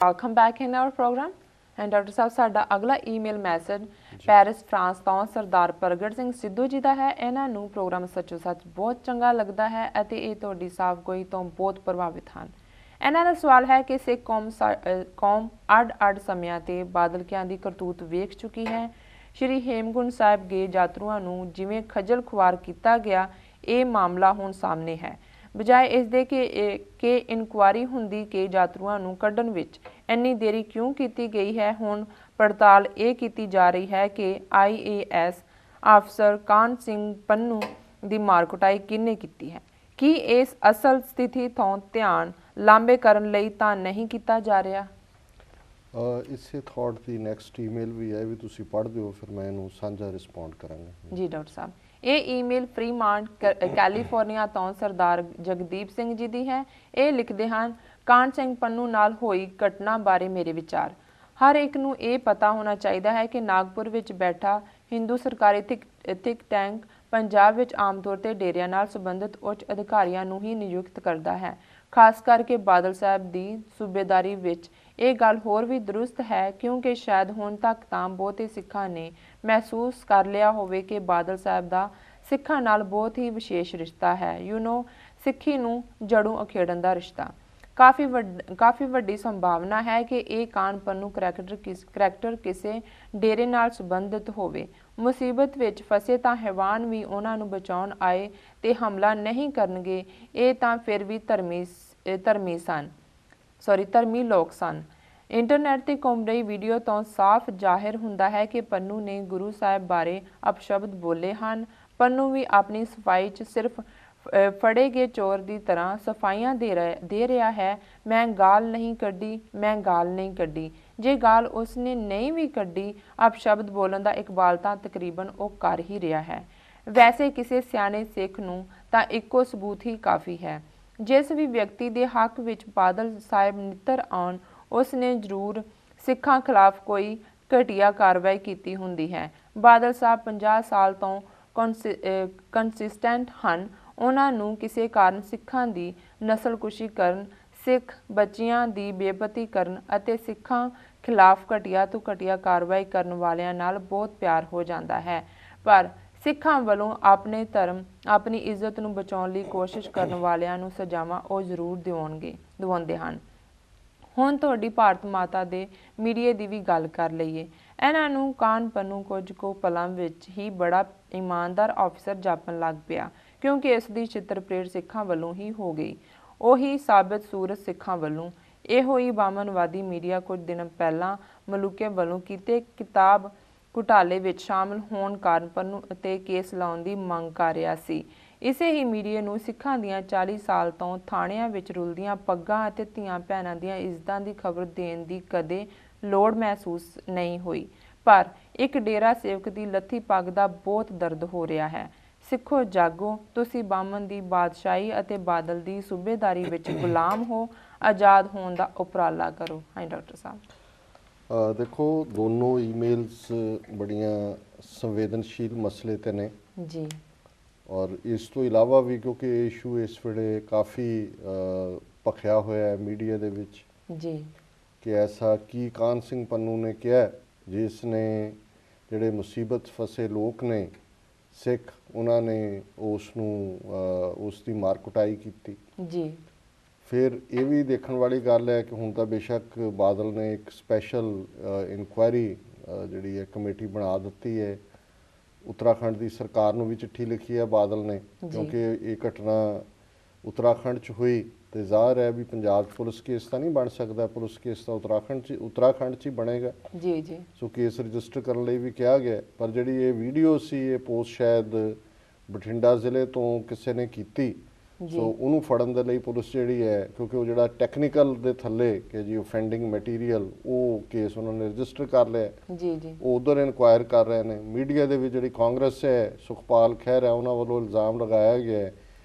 Welcome back in our program. And doctor ਸਾਹਿਬ ਸਾਡਾ ਅਗਲਾ email message Paris France ਤੋਂ ਸਰਦਾਰ ਪ੍ਰਗਟ ਸਿੰਘ ਸਿੱਧੂ ਜੀ ਦਾ ਹੈ। ਇਹਨਾਂ ਨੂੰ ਪ੍ਰੋਗਰਾਮ ਸੱਚੋ ਸੱਚ ਬਹੁਤ ਚੰਗਾ ਲੱਗਦਾ ਹੈ ਅਤੇ ਇਹ ਤੁਹਾਡੀ ਸਾਫਗੋਈ ਤੋਂ ਬਹੁਤ ਪ੍ਰਭਾਵਿਤ ਹਨ। ਇਹਨਾਂ ਦਾ ਸਵਾਲ ਹੈ ਕਿ ਸਿੱਖ ਕੌਮ ਅੱਡ ਸਮਿਆਂ ਤੇ ਬਾਦਲਕਿਆਂ ਦੀ ਕਰਤੂਤ ਵੇਖ ਚੁੱਕੀ ਹੈ। ਸ਼੍ਰੀ ਹੇਮਕੁੰਟ ਸਾਹਿਬ ਗਏ ਯਾਤਰੂਆਂ ਨੂੰ ਜਿਵੇਂ ਖੱਜਲ ਖੁਆਰ ਕੀਤਾ ਗਿਆ, ਇਹ ਮਾਮਲਾ ਹੁਣ ਸਾਹਮਣੇ ਹੈ। ਬਜਾਏ ਇਸ ਦੇ ਕਿ ਇਨਕੁਆਰੀ ਹੁੰਦੀ ਕਿ ਯਾਤਰੂਆਂ ਨੂੰ ਕੱਢਣ ਵਿੱਚ ਇੰਨੀ ਦੇਰੀ ਕਿਉਂ ਕੀਤੀ ਗਈ ਹੈ। ਹੁਣ ਪੜਤਾਲ ਇਹ ਕੀਤੀ ਜਾ ਰਹੀ ਹੈ ਕਿ IAS ਅਫਸਰ ਕਾਹਨ ਸਿੰਘ ਪੰਨੂ ਦੀ ਮਾਰਕੁਟਾਈ ਕਿਹਨੇ ਕੀਤੀ ਹੈ। ਕੀ ਇਸ ਅਸਲ ਸਥਿਤੀ ਤੋਂ ਧਿਆਨ ਲਾਂਬੇ ਕਰਨ ਲਈ ਤਾਂ ਨਹੀਂ ਕੀਤਾ ਜਾ ਰਿਹਾ। ਇਸੇ ਥਾਟ ਦੀ ਨੈਕਸਟ ਈਮੇਲ ਵੀ ਹੈ, ਵੀ ਤੁਸੀਂ ਪੜ੍ਹ ਦਿਓ, ਫਿਰ ਮੈਂ ਇਹਨੂੰ ਸਾਂਝਾ ਰਿਸਪੌਂਡ ਕਰਾਂਗਾ। ਜੀ ਡਾਕਟਰ ਸਾਹਿਬ, ਇਹ ਈਮੇਲ ਫਰੀਮਾਂਟ ਕੈਲੀਫੋਰਨੀਆ ਤੋਂ ਸਰਦਾਰ ਜਗਦੀਪ ਸਿੰਘ ਜੀ ਦੀ ਹੈ। ਇਹ ਲਿਖਦੇ ਹਨ, ਕਾਹਨ ਸਿੰਘ ਪੰਨੂ ਨਾਲ ਹੋਈ ਘਟਨਾ ਬਾਰੇ ਮੇਰੇ ਵਿਚਾਰ। ਹਰ ਇੱਕ ਨੂੰ ਇਹ ਪਤਾ ਹੋਣਾ ਚਾਹੀਦਾ ਹੈ ਕਿ ਨਾਗਪੁਰ ਵਿੱਚ ਬੈਠਾ ਹਿੰਦੂ ਸਰਕਾਰੀ ਥਿੰਕ ਟੈਂਕ ਪੰਜਾਬ ਵਿੱਚ ਆਮ ਤੌਰ ਤੇ ਡੇਰਿਆਂ ਨਾਲ ਸੰਬੰਧਿਤ ਉੱਚ ਅਧਿਕਾਰੀਆਂ ਨੂੰ ਹੀ ਨਿਯੁਕਤ ਕਰਦਾ ਹੈ। ਖਾਸ ਕਰਕੇ ਬਾਦਲ ਸਾਹਿਬ ਦੀ ਸੂਬੇਦਾਰੀ ਵਿੱਚ ਇਹ ਗੱਲ ਹੋਰ ਵੀ ਦਰੁਸਤ ਹੈ, ਕਿਉਂਕਿ ਸ਼ਾਇਦ ਹੁਣ ਤੱਕ ਤਾਂ ਬਹੁਤੇ ਸਿੱਖਾਂ ਨੇ ਮਹਿਸੂਸ ਕਰ ਲਿਆ ਹੋਵੇ ਕਿ ਬਾਦਲ ਸਾਹਿਬ ਦਾ ਸਿੱਖਾਂ ਨਾਲ ਬਹੁਤ ਹੀ ਵਿਸ਼ੇਸ਼ ਰਿਸ਼ਤਾ ਹੈ। ਸਿੱਖੀ ਨੂੰ ਜੜੋਂ ਅਖੇੜਨ ਦਾ ਰਿਸ਼ਤਾ। ਕਾਫੀ ਵੱਡੀ ਸੰਭਾਵਨਾ ਹੈ ਕਿ ਇਹ ਕਾਹਨ ਪੰਨੂ ਕਰੈਕਟਰ ਕਿਸੇ ਡੇਰੇ ਨਾਲ ਸੰਬੰਧਿਤ ਹੋਵੇ। ਮੁਸੀਬਤ ਵਿੱਚ ਫਸੇ ਤਾਂ ਹੈਵਾਨ ਵੀ ਉਹਨਾਂ ਨੂੰ ਬਚਾਉਣ ਆਏ ਤੇ ਹਮਲਾ ਨਹੀਂ ਕਰਨਗੇ। ਇਹ ਤਾਂ ਫਿਰ ਵੀ ਧਰਮੀ ਲੋਕ ਸਨ। ਇੰਟਰਨੈਟ ਤੇ ਘੁੰਮ ਰਹੀ ਵੀਡੀਓ ਤੋਂ ਸਾਫ਼ ਜ਼ਾਹਿਰ ਹੁੰਦਾ ਹੈ ਕਿ ਪੰਨੂ ਨੇ ਗੁਰੂ ਸਾਹਿਬ ਬਾਰੇ ਅਪਸ਼ਬਦ ਬੋਲੇ ਹਨ। ਪੰਨੂ ਵੀ ਆਪਣੀ ਸਫਾਈ 'ਚ ਸਿਰਫ ਫੜੇ ਗਏ ਚੋਰ ਦੀ ਤਰ੍ਹਾਂ ਸਫਾਈਆਂ ਦੇ ਰਿਹਾ ਹੈ। ਮੈਂ ਗਾਲ ਨਹੀਂ ਕੱਢੀ। ਜੇ ਗਾਲ ਉਸਨੇ ਨਹੀਂ ਵੀ ਕੱਢੀ, ਅਪਸ਼ਬਦ ਬੋਲਣ ਦਾ ਇਕਬਾਲ ਤਾਂ ਤਕਰੀਬਨ ਉਹ ਕਰ ਹੀ ਰਿਹਾ ਹੈ। ਵੈਸੇ ਕਿਸੇ ਸਿਆਣੇ ਸਿੱਖ ਨੂੰ ਤਾਂ ਇੱਕੋ ਸਬੂਤ ਹੀ ਕਾਫੀ ਹੈ। ਜਿਸ ਵੀ ਵਿਅਕਤੀ ਦੇ ਹੱਕ ਵਿੱਚ ਬਾਦਲ ਸਾਹਿਬ ਨਿੱਤਰ ਆਉਣ, ਉਸ ਨੇ ਜ਼ਰੂਰ ਸਿੱਖਾਂ ਖਿਲਾਫ ਕੋਈ ਘਟੀਆ ਕਾਰਵਾਈ ਕੀਤੀ ਹੁੰਦੀ ਹੈ। ਬਾਦਲ ਸਾਹਿਬ 50 ਸਾਲ ਤੋਂ ਕੰਸਿਸਟੈਂਟ ਹਨ। ਉਹਨਾਂ ਨੂੰ ਕਿਸੇ ਕਾਰਨ ਸਿੱਖਾਂ ਦੀ ਨਸਲਕੁਸ਼ੀ ਕਰਨ, ਸਿੱਖ ਬੱਚਿਆਂ ਦੀ ਬੇਪਤੀ ਕਰਨ ਅਤੇ ਸਿੱਖਾਂ ਖਿਲਾਫ ਘਟੀਆ ਤੋਂ ਘਟੀਆ ਕਾਰਵਾਈ ਕਰਨ ਵਾਲਿਆਂ ਨਾਲ ਬਹੁਤ ਪਿਆਰ ਹੋ ਜਾਂਦਾ ਹੈ। ਪਰ ਸਿੱਖਾਂ ਵੱਲੋਂ ਆਪਣੇ ਧਰਮ, ਆਪਣੀ ਇੱਜ਼ਤ ਨੂੰ ਬਚਾਉਣ ਲਈ ਕੋਸ਼ਿਸ਼ ਕਰਨ ਵਾਲਿਆਂ ਨੂੰ ਸਜ਼ਾਵਾਂ ਉਹ ਜ਼ਰੂਰ ਦਿਵਾਉਂਦੇ ਹਨ। ਹੁਣ ਤੁਹਾਡੀ ਭਾਰਤ ਮਾਤਾ ਦੇ ਮੀਡੀਆ ਦੀ ਵੀ ਗੱਲ ਕਰ ਲਈਏ। ਇਹਨਾਂ ਨੂੰ ਕਾਹਨ ਪੰਨੂ ਕੁਝ ਕੁ ਪਲਾਂ ਵਿੱਚ ਹੀ ਬੜਾ ਇਮਾਨਦਾਰ ਆਫਿਸਰ ਜਾਪਣ ਲੱਗ ਪਿਆ, ਕਿਉਂਕਿ ਇਸ ਦੀ ਚਿੱਤਰਪ੍ਰੇਟ ਸਿੱਖਾਂ ਵੱਲੋਂ ਹੀ ਹੋ ਗਈ, ਉਹੀ ਸਾਬਤ ਸੂਰਤ ਸਿੱਖਾਂ ਵੱਲੋਂ। ਇਹੋ ਹੀ ਬਾਮਨਵਾਦੀ ਮੀਡੀਆ ਕੁਝ ਦਿਨ ਪਹਿਲਾਂ ਮਲੂਕੇ ਵੱਲੋਂ ਕੀਤੇ ਕਿਤਾਬ ਘੁਟਾਲੇ ਵਿੱਚ ਸ਼ਾਮਲ ਹੋਣ ਕਾਰਨ ਪੰਨੂ ਅਤੇ ਕੇਸ ਲਾਉਣ ਦੀ ਮੰਗ ਕਰ ਰਿਹਾ ਸੀ। ਇਸੇ ਹੀ ਮੀਡੀਆ ਨੂੰ ਸਿੱਖਾਂ ਦੀਆਂ 40 ਸਾਲ ਤੋਂ ਥਾਣਿਆਂ ਵਿੱਚ ਰੁਲਦੀਆਂ ਪੱਗਾਂ ਅਤੇ ਧੀਆਂ ਭੈਣਾਂ ਦੀਆਂ ਇੱਜ਼ਤਾਂ ਦੀ ਖਬਰ ਦੇਣ ਦੀ ਕਦੇ ਲੋੜ ਮਹਿਸੂਸ ਨਹੀਂ ਹੋਈ। ਪਰ ਇੱਕ ਡੇਰਾ ਸੇਵਕ ਦੀ ਲੱਥੀ ਪੱਗ ਦਾ ਬਹੁਤ ਦਰਦ ਹੋ ਰਿਹਾ ਹੈ। ਸਿੱਖੋ ਜਾਗੋ, ਤੁਸੀਂ ਬਾਮਨ ਦੀ ਬਾਦਸ਼ਾਹੀ ਅਤੇ ਬਾਦਲ ਦੀ ਸੂਬੇਦਾਰੀ ਵਿੱਚ ਗੁਲਾਮ ਹੋ, ਆਜ਼ਾਦ ਹੋਣ ਦਾ ਉਪਰਾਲਾ ਕਰੋ। ਹਾਂ ਡਾਕਟਰ ਸਾਹਿਬ, ਦੇਖੋ ਦੋਨੋਂ ਈਮੇਲਸ ਬੜੀਆਂ ਸੰਵੇਦਨਸ਼ੀਲ ਮਸਲੇ ਤੇ ਨੇ ਜੀ। ਔਰ ਇਸ ਤੋਂ ਇਲਾਵਾ ਵੀ ਕਿਉਂਕਿ ਇਹ ਇਸ਼ੂ ਇਸ ਵੇਲੇ ਕਾਫੀ ਭਖਿਆ ਹੋਇਆ ਹੈ ਮੀਡੀਆ ਦੇ ਵਿੱਚ ਜੀ, ਕਿ ਐਸਾ ਕੀ ਕਾਹਨ ਸਿੰਘ ਪੰਨੂ ਨੇ ਕਿਹਾ ਜਿਸ ਨੇ ਜਿਹੜੇ ਮੁਸੀਬਤ ਫਸੇ ਲੋਕ ਨੇ ਸਿੱਖ, ਉਹਨਾਂ ਨੇ ਉਸ ਦੀ ਮਾਰ ਕੁਟਾਈ ਕੀਤੀ ਜੀ। ਫਿਰ ਇਹ ਵੀ ਦੇਖਣ ਵਾਲੀ ਗੱਲ ਹੈ ਕਿ ਹੁਣ ਤਾਂ ਬੇਸ਼ੱਕ ਬਾਦਲ ਨੇ ਇੱਕ ਸਪੈਸ਼ਲ ਇਨਕੁਆਇਰੀ ਜਿਹੜੀ ਹੈ ਕਮੇਟੀ ਬਣਾ ਦਿੱਤੀ ਹੈ। ਉੱਤਰਾਖੰਡ ਦੀ ਸਰਕਾਰ ਨੂੰ ਵੀ ਚਿੱਠੀ ਲਿਖੀ ਹੈ ਬਾਦਲ ਨੇ, ਕਿਉਂਕਿ ਇਹ ਘਟਨਾ ਉੱਤਰਾਖੰਡ 'ਚ ਹੋਈ ਤੇ ਜ਼ਾਹਰ ਹੈ ਵੀ ਪੰਜਾਬ 'ਚ ਪੁਲਿਸ ਕੇਸ ਤਾਂ ਨਹੀਂ ਬਣ ਸਕਦਾ। ਪੁਲਿਸ ਕੇਸ ਤਾਂ ਉੱਤਰਾਖੰਡ 'ਚ ਹੀ ਬਣੇਗਾ ਜੀ। ਸੋ ਕੇਸ ਰਜਿਸਟਰ ਕਰਨ ਲਈ ਵੀ ਕਿਹਾ ਗਿਆ। ਪਰ ਜਿਹੜੀ ਇਹ ਵੀਡੀਓ ਸੀ, ਇਹ ਪੋਸਟ ਸ਼ਾਇਦ ਬਠਿੰਡਾ ਜ਼ਿਲ੍ਹੇ ਤੋਂ ਕਿਸੇ ਨੇ ਕੀਤੀ। ਸੋ ਉਹਨੂੰ ਫੜਨ ਦੇ ਲਈ ਪੁਲਿਸ ਜਿਹੜੀ ਹੈ, ਕਿਉਂਕਿ ਉਹ ਜਿਹੜਾ ਟੈਕਨੀਕਲ ਦੇ ਥੱਲੇ ਕਿ ਜੀ ਓਫੈਂਡਿੰਗ ਮਟੀਰੀਅਲ, ਉਹ ਕੇਸ ਉਹਨਾਂ ਨੇ ਰਜਿਸਟਰ ਕਰ ਲਿਆ ਜੀ। ਉਹ ਉਧਰ ਇਨਕੁਆਇਰ ਕਰ ਰਹੇ ਨੇ। ਮੀਡੀਆ ਦੇ ਵਿੱਚ ਜਿਹੜੀ ਕਾਂਗਰਸ ਹੈ, ਸੁਖਪਾਲ ਖਹਿਰ ਹੈ, ਉਹਨਾਂ ਵੱਲੋਂ ਇਲਜ਼ਾਮ ਲਗਾਇਆ ਗਿਆ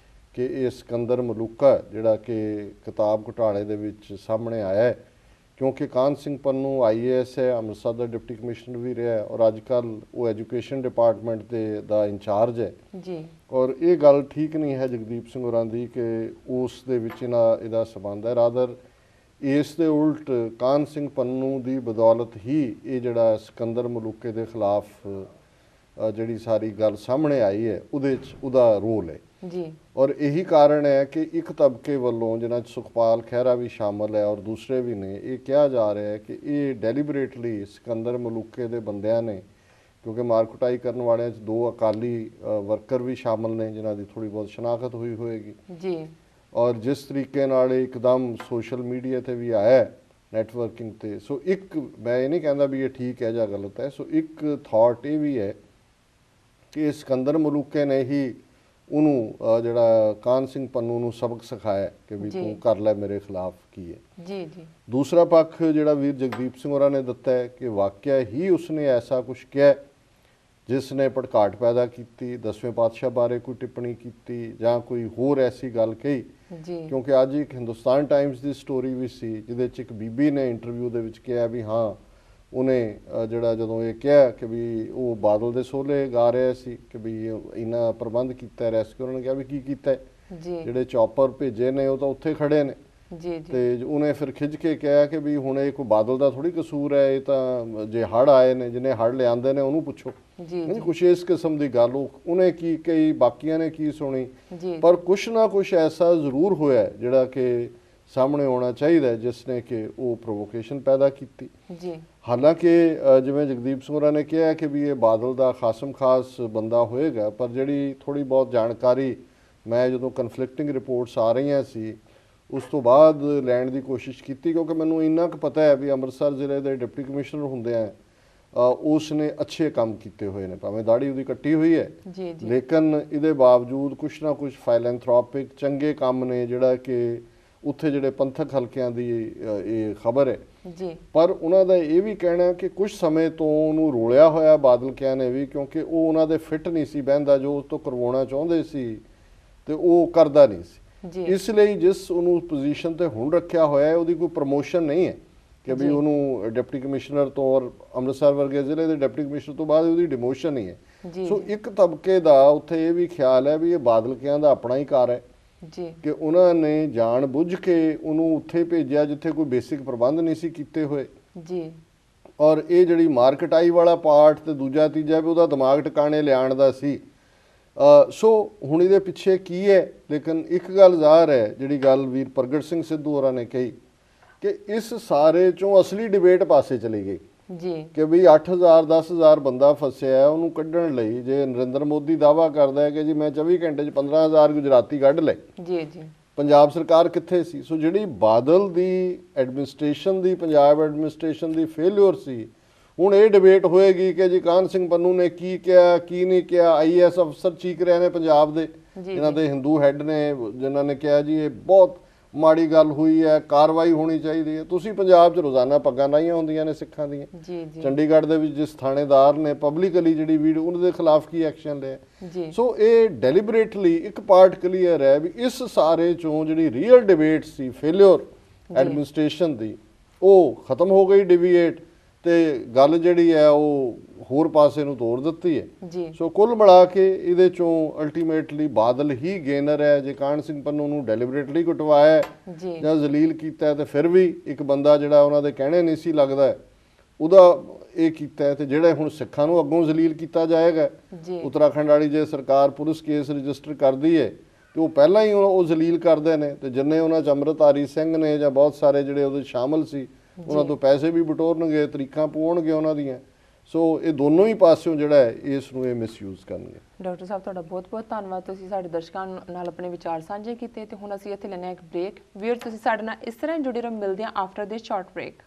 ਕਿ ਇਹ ਸਿਕੰਦਰ ਮਲੂਕਾ ਜਿਹੜਾ ਕਿ ਕਿਤਾਬ ਘੁਟਾਲੇ ਦੇ ਵਿੱਚ ਸਾਹਮਣੇ ਆਇਆ ਹੈ, ਕਿਉਂਕਿ ਕਾਹਨ ਸਿੰਘ ਪੰਨੂ IAS ਹੈ, ਅੰਮ੍ਰਿਤਸਰ ਦਾ ਡਿਪਟੀ ਕਮਿਸ਼ਨਰ ਵੀ ਰਿਹਾ ਔਰ ਅੱਜ ਕੱਲ੍ਹ ਉਹ ਐਜੂਕੇਸ਼ਨ ਡਿਪਾਰਟਮੈਂਟ ਦਾ ਇੰਚਾਰਜ ਹੈ ਜੀ। ਔਰ ਇਹ ਗੱਲ ਠੀਕ ਨਹੀਂ ਹੈ ਜਗਦੀਪ ਸਿੰਘ ਹੋਰਾਂ ਦੀ ਕਿ ਉਸ ਦੇ ਵਿੱਚ ਇਹਦਾ ਸਬੰਧ ਹੈ। ਰਾਦਰ ਇਸ ਦੇ ਉਲਟ ਕਾਹਨ ਸਿੰਘ ਪੰਨੂ ਦੀ ਬਦੌਲਤ ਹੀ ਇਹ ਜਿਹੜਾ ਸਿਕੰਦਰ ਮਲੂਕੇ ਦੇ ਖਿਲਾਫ ਜਿਹੜੀ ਸਾਰੀ ਗੱਲ ਸਾਹਮਣੇ ਆਈ ਹੈ ਉਹਦੇ 'ਚ ਉਹਦਾ ਰੋਲ ਹੈ ਜੀ। ਔਰ ਇਹੀ ਕਾਰਨ ਹੈ ਕਿ ਇੱਕ ਤਬਕੇ ਵੱਲੋਂ ਜਿਨ੍ਹਾਂ 'ਚ ਸੁਖਪਾਲ ਖਹਿਰਾ ਵੀ ਸ਼ਾਮਲ ਹੈ ਔਰ ਦੂਸਰੇ ਵੀ ਨੇ, ਇਹ ਕਿਹਾ ਜਾ ਰਿਹਾ ਹੈ ਕਿ ਇਹ ਡੈਲੀਬਰੇਟਲੀ ਸਿਕੰਦਰ ਮਲੂਕੇ ਦੇ ਬੰਦਿਆਂ ਨੇ, ਕਿਉਂਕਿ ਮਾਰਕੁਟਾਈ ਕਰਨ ਵਾਲਿਆਂ 'ਚ 2 ਅਕਾਲੀ ਵਰਕਰ ਵੀ ਸ਼ਾਮਲ ਨੇ ਜਿਨ੍ਹਾਂ ਦੀ ਥੋੜ੍ਹੀ ਬਹੁਤ ਸ਼ਨਾਖਤ ਹੋਈ ਹੋਏਗੀ ਜੀ। ਔਰ ਜਿਸ ਤਰੀਕੇ ਨਾਲ ਇੱਕਦਮ ਸੋਸ਼ਲ ਮੀਡੀਆ ਤੇ ਵੀ ਆਇਆ ਨੈਟਵਰਕਿੰਗ ਤੇ, ਸੋ ਇੱਕ ਮੈਂ ਇਹ ਨਹੀਂ ਕਹਿੰਦਾ ਵੀ ਇਹ ਠੀਕ ਹੈ ਜਾਂ ਗਲਤ ਹੈ, ਸੋ ਇੱਕ ਥਾਟ ਇਹ ਵੀ ਹੈ ਕਿ ਸਿਕੰਦਰ ਮਲੂਕੇ ਨੇ ਹੀ ਉਹਨੂੰ ਜਿਹੜਾ ਕਾਹਨ ਸਿੰਘ ਪੰਨੂ ਨੂੰ ਸਬਕ ਸਿਖਾਇਆ ਕਿ ਵੀ ਤੂੰ ਕਰ ਲੈ ਮੇਰੇ ਖਿਲਾਫ ਕੀ ਹੈ। ਜੀ ਜੀ। ਦੂਸਰਾ ਪੱਖ ਜਿਹੜਾ ਵੀਰ ਜਗਦੀਪ ਸਿੰਘ ਹੋਰਾਂ ਨੇ ਦਿੱਤਾ ਹੈ ਕਿ ਵਾਕਿਆ ਹੀ ਉਸਨੇ ਐਸਾ ਕੁਝ ਕਿਹਾ ਜਿਸ ਨੇ ਭੜਕਾਟ ਪੈਦਾ ਕੀਤੀ, 10ਵੇਂ ਪਾਤਸ਼ਾਹ ਬਾਰੇ ਕੋਈ ਟਿੱਪਣੀ ਕੀਤੀ ਜਾਂ ਕੋਈ ਹੋਰ ਐਸੀ ਗੱਲ ਕਹੀ। ਕਿਉਂਕਿ ਅੱਜ ਇੱਕ ਹਿੰਦੁਸਤਾਨ ਟਾਈਮਸ ਦੀ ਸਟੋਰੀ ਵੀ ਸੀ ਜਿਹਦੇ 'ਚ ਇੱਕ ਬੀਬੀ ਨੇ ਇੰਟਰਵਿਊ ਦੇ ਵਿੱਚ ਕਿਹਾ ਵੀ ਹਾਂ ਉਹਨੇ ਜਿਹੜਾ ਜਦੋਂ ਇਹ ਕਿਹਾ ਕਿ ਵੀ ਉਹ ਬਾਦਲ ਦੇ ਸੋਹਲੇ ਗਾ ਰਿਹਾ ਸੀ ਕਿ ਵੀ ਇੰਨਾ ਪ੍ਰਬੰਧ ਕੀਤਾ ਰੈਸਕਿਊ, ਉਹਨਾਂ ਨੇ ਕਿਹਾ ਵੀ ਕੀ ਕੀਤਾ ਜਿਹੜੇ ਚੌਪਰ ਭੇਜੇ ਨੇ ਉਹ ਤਾਂ ਉੱਥੇ ਖੜੇ ਨੇ। ਤੇ ਉਹਨੇ ਫਿਰ ਖਿੱਚ ਕੇ ਕਿਹਾ ਕਿ ਵੀ ਹੁਣ ਇਹ ਕੋਈ ਬਾਦਲ ਦਾ ਥੋੜੀ ਕਸੂਰ ਹੈ, ਇਹ ਤਾਂ ਜੇ ਹੜ੍ਹ ਆਏ ਨੇ ਜਿਹਨੇ ਹੜ੍ਹ ਲਿਆਂਦੇ ਨੇ ਉਹਨੂੰ ਪੁੱਛੋ। ਕੁਛ ਇਸ ਕਿਸਮ ਦੀ ਗੱਲ ਉਹਨੇ ਕੀ ਕਹੀ, ਬਾਕੀਆਂ ਨੇ ਕੀ ਸੁਣੀ, ਪਰ ਕੁਛ ਨਾ ਕੁਛ ਐਸਾ ਜ਼ਰੂਰ ਹੋਇਆ ਜਿਹੜਾ ਕਿ ਸਾਹਮਣੇ ਆਉਣਾ ਚਾਹੀਦਾ ਜਿਸ ਨੇ ਕਿ ਉਹ ਪ੍ਰੋਵੋਕੇਸ਼ਨ ਪੈਦਾ ਕੀਤੀ। ਹਾਲਾਂਕਿ ਜਿਵੇਂ ਜਗਦੀਪ ਸਿੰਘ ਹੋਰਾਂ ਨੇ ਕਿਹਾ ਕਿ ਵੀ ਇਹ ਬਾਦਲ ਦਾ ਖਾਸਮ ਖਾਸ ਬੰਦਾ ਹੋਏਗਾ, ਪਰ ਜਿਹੜੀ ਥੋੜ੍ਹੀ ਬਹੁਤ ਜਾਣਕਾਰੀ ਮੈਂ ਜਦੋਂ ਕਨਫਲਿਕਟਿੰਗ ਰਿਪੋਰਟਸ ਆ ਰਹੀਆਂ ਸੀ ਉਸ ਤੋਂ ਬਾਅਦ ਲੈਣ ਦੀ ਕੋਸ਼ਿਸ਼ ਕੀਤੀ, ਕਿਉਂਕਿ ਮੈਨੂੰ ਇੰਨਾ ਕੁ ਪਤਾ ਹੈ ਵੀ ਅੰਮ੍ਰਿਤਸਰ ਜ਼ਿਲ੍ਹੇ ਦੇ ਡਿਪਟੀ ਕਮਿਸ਼ਨਰ ਹੁੰਦੇ ਆ ਉਸ ਨੇ ਅੱਛੇ ਕੰਮ ਕੀਤੇ ਹੋਏ ਨੇ, ਭਾਵੇਂ ਦਾੜੀ ਉਹਦੀ ਕੱਟੀ ਹੋਈ ਹੈ ਲੇਕਿਨ ਇਹਦੇ ਬਾਵਜੂਦ ਕੁਛ ਨਾ ਕੁਛ ਫਾਈਲੈਂਥਰੋਪਿਕ ਚੰਗੇ ਕੰਮ ਨੇ ਜਿਹੜਾ ਕਿ ਉੱਥੇ ਜਿਹੜੇ ਪੰਥਕ ਹਲਕਿਆਂ ਦੀ ਇਹ ਖਬਰ ਹੈ। ਪਰ ਉਹਨਾਂ ਦਾ ਇਹ ਵੀ ਕਹਿਣਾ ਕਿ ਕੁਝ ਸਮੇਂ ਤੋਂ ਉਹਨੂੰ ਰੋਲਿਆ ਹੋਇਆ ਬਾਦਲ ਕਿਆ ਨੇ ਵੀ, ਕਿਉਂਕਿ ਉਹ ਉਹਨਾਂ ਦੇ ਫਿੱਟ ਨਹੀਂ ਸੀ ਬਹਿੰਦਾ, ਜੋ ਉਸ ਤੋਂ ਕਰਵਾਉਣਾ ਚਾਹੁੰਦੇ ਸੀ ਤੇ ਉਹ ਕਰਦਾ ਨਹੀਂ ਸੀ। ਇਸ ਲਈ ਜਿਸ ਉਹਨੂੰ ਪੋਜੀਸ਼ਨ ਤੇ ਹੁਣ ਰੱਖਿਆ ਹੋਇਆ ਹੈ ਉਹਦੀ ਕੋਈ ਪ੍ਰਮੋਸ਼ਨ ਨਹੀਂ ਹੈ ਕਿ ਵੀ ਉਹਨੂੰ ਡਿਪਟੀ ਕਮਿਸ਼ਨਰ ਤੋਂ, ਔਰ ਅੰਮ੍ਰਿਤਸਰ ਵਰਗੇ ਜ਼ਿਲ੍ਹੇ ਦੇ ਡਿਪਟੀ ਕਮਿਸ਼ਨਰ ਤੋਂ ਬਾਅਦ ਉਹਦੀ ਡਿਮੋਸ਼ਨ ਹੀ ਹੈ। ਸੋ ਇੱਕ ਤਬਕੇ ਦਾ ਉੱਥੇ ਇਹ ਵੀ ਖਿਆਲ ਹੈ ਵੀ ਇਹ ਬਾਦਲ ਕਿਆਂ ਦਾ ਆਪਣਾ ਹੀ ਘਰ ਹੈ ਕਿ ਉਹਨਾਂ ਨੇ ਜਾਣ ਬੁੱਝ ਕੇ ਉਹਨੂੰ ਉੱਥੇ ਭੇਜਿਆ ਜਿੱਥੇ ਕੋਈ ਬੇਸਿਕ ਪ੍ਰਬੰਧ ਨਹੀਂ ਸੀ ਕੀਤੇ ਹੋਏ। ਔਰ ਇਹ ਜਿਹੜੀ ਮਾਰਕਟਾਈ ਵਾਲਾ ਪਾਰਟ ਤੇ ਦੂਜਾ ਤੀਜਾ ਵੀ ਉਹਦਾ ਦਿਮਾਗ ਟਿਕਾਣੇ ਲਿਆਉਣ ਦਾ ਸੀ। ਸੋ ਹੁਣ ਇਹਦੇ ਪਿੱਛੇ ਕੀ ਹੈ, ਲੇਕਿਨ ਇੱਕ ਗੱਲ ਜ਼ਾਹਰ ਹੈ ਜਿਹੜੀ ਗੱਲ ਵੀਰ ਪ੍ਰਗਟ ਸਿੰਘ ਸਿੱਧੂ ਹੋਰਾਂ ਨੇ ਕਹੀ ਕਿ ਇਸ ਸਾਰੇ ਚੋਂ ਅਸਲੀ ਡਿਬੇਟ ਪਾਸੇ ਚਲੀ ਗਈ ਕਿ ਵੀ 8000 10000 ਬੰਦਾ ਫਸਿਆ, ਉਹਨੂੰ ਕੱਢਣ ਲਈ ਜੇ ਨਰਿੰਦਰ ਮੋਦੀ ਦਾਅਵਾ ਕਰਦਾ ਹੈ ਕਿ ਜੀ ਮੈਂ 24 ਘੰਟੇ 'ਚ 15000 ਗੁਜਰਾਤੀ ਕੱਢ ਲਏ, ਪੰਜਾਬ ਸਰਕਾਰ ਕਿੱਥੇ ਸੀ? ਸੋ ਜਿਹੜੀ ਬਾਦਲ ਦੀ ਐਡਮਿਨਿਸਟ੍ਰੇਸ਼ਨ ਦੀ, ਪੰਜਾਬ ਐਡਮਿਨਿਸਟ੍ਰੇਸ਼ਨ ਦੀ ਫੇਲਿਅਰ ਸੀ, ਹੁਣ ਇਹ ਡਿਬੇਟ ਹੋਏਗੀ ਕਿ ਜੀ ਕਾਹਨ ਸਿੰਘ ਪੰਨੂ ਨੇ ਕੀ ਕਿਹਾ ਕੀ ਨਹੀਂ ਕਿਹਾ। IAS ਅਫਸਰ ਚੀਕ ਰਹੇ ਨੇ ਪੰਜਾਬ ਦੇ, ਇਹਨਾਂ ਦੇ ਹਿੰਦੂ ਹੈੱਡ ਨੇ ਜਿਨ੍ਹਾਂ ਨੇ ਕਿਹਾ ਜੀ ਇਹ ਬਹੁਤ ਮਾੜੀ ਗੱਲ ਹੋਈ ਹੈ, ਕਾਰਵਾਈ ਹੋਣੀ ਚਾਹੀਦੀ ਹੈ। ਤੁਸੀਂ ਪੰਜਾਬ 'ਚ ਰੋਜ਼ਾਨਾ ਪੱਗਾਂ ਲਾਈਆਂ ਹੁੰਦੀਆਂ ਨੇ ਸਿੱਖਾਂ ਦੀਆਂ, ਚੰਡੀਗੜ੍ਹ ਦੇ ਵਿੱਚ ਜਿਸ ਥਾਣੇਦਾਰ ਨੇ ਪਬਲਿਕਲੀ ਜਿਹੜੀ ਵੀਡੀਓ ਉਹਨਾਂ ਦੇ ਖਿਲਾਫ ਕੀ ਐਕਸ਼ਨ ਲਿਆ। ਸੋ ਇਹ ਡੈਲੀਬਰੇਟਲੀ ਇੱਕ ਪਾਰਟ ਕਲੀਅਰ ਹੈ ਵੀ ਇਸ ਸਾਰੇ ਚੋਂ ਜਿਹੜੀ ਰੀਅਲ ਡਿਬੇਟ ਸੀ ਫੇਲਿਅਰ ਐਡਮਿਨਿਸਟ੍ਰੇਸ਼ਨ ਦੀ ਉਹ ਖਤਮ ਹੋ ਗਈ ਡਿਬੇਟ, ਤੇ ਗੱਲ ਜਿਹੜੀ ਹੈ ਉਹ ਹੋਰ ਪਾਸੇ ਨੂੰ ਤੋੜ ਦਿੱਤੀ ਹੈ। ਸੋ ਕੁੱਲ ਮਿਲਾ ਕੇ ਇਹਦੇ ਚੋਂ ਅਲਟੀਮੇਟਲੀ ਬਾਦਲ ਹੀ ਗੇਨਰ ਹੈ। ਜੇ ਕਾਹਨ ਸਿੰਘ ਪੰਨੂ ਨੂੰ ਡੈਲੀਬਰੇਟਲੀ ਕੁਟਵਾਇਆ ਜਾਂ ਜ਼ਲੀਲ ਕੀਤਾ ਤੇ ਫਿਰ ਵੀ ਇੱਕ ਬੰਦਾ ਜਿਹੜਾ ਉਹਨਾਂ ਦੇ ਕਹਿਣੇ ਨਹੀਂ ਸੀ ਲੱਗਦਾ ਉਹਦਾ ਇਹ ਕੀਤਾ, ਤੇ ਜਿਹੜੇ ਹੁਣ ਸਿੱਖਾਂ ਨੂੰ ਅੱਗੋਂ ਜ਼ਲੀਲ ਕੀਤਾ ਜਾਏਗਾ। ਉੱਤਰਾਖੰਡ ਵਾਲੀ ਜੇ ਸਰਕਾਰ ਪੁਲਿਸ ਕੇਸ ਰਜਿਸਟਰ ਕਰਦੀ ਹੈ ਤੇ ਉਹ ਪਹਿਲਾਂ ਹੀ ਉਹ ਜ਼ਲੀਲ ਕਰਦੇ ਨੇ, ਤੇ ਜਿੰਨੇ ਉਹਨਾਂ 'ਚ ਅੰਮ੍ਰਿਤਧਾਰੀ ਸਿੰਘ ਨੇ ਜਾਂ ਬਹੁਤ ਸਾਰੇ ਜਿਹੜੇ ਉਹਦੇ ਸ਼ਾਮਲ ਸੀ ਉਹਨਾਂ ਤੋਂ ਪੈਸੇ ਵੀ ਬਟੋਰਨਗੇ, ਤਰੀਕਾਂ ਪਵਾਉਣਗੇ ਉਹਨਾਂ ਦੀਆਂ। ਸੋ ਇਹ ਦੋਨੋਂ ਹੀ ਪਾਸਿਓਂ ਜਿਹੜਾ ਹੈ ਇਸ ਨੂੰ ਇਹ ਮਿਸਯੂਜ਼ ਕਰਨਗੇ। ਡਾਕਟਰ ਸਾਹਿਬ ਤੁਹਾਡਾ ਬਹੁਤ ਬਹੁਤ ਧੰਨਵਾਦ, ਤੁਸੀਂ ਸਾਡੇ ਦਰਸ਼ਕਾਂ ਨਾਲ ਆਪਣੇ ਵਿਚਾਰ ਸਾਂਝੇ ਕੀਤੇ। ਤੇ ਹੁਣ ਅਸੀਂ ਇੱਥੇ ਲੈਣਾ ਇੱਕ ਬ੍ਰੇਕ। ਵੀਰ ਤੁਸੀਂ ਸਾਡੇ ਨਾਲ ਇਸ ਤਰ੍ਹਾਂ ਜੁੜੇ ਰਹੋ, ਮਿਲਦੇ ਹਾਂ ਆਫਟਰ ਦਿਸ ਸ਼ਾਰਟ ਬ੍ਰੇਕ।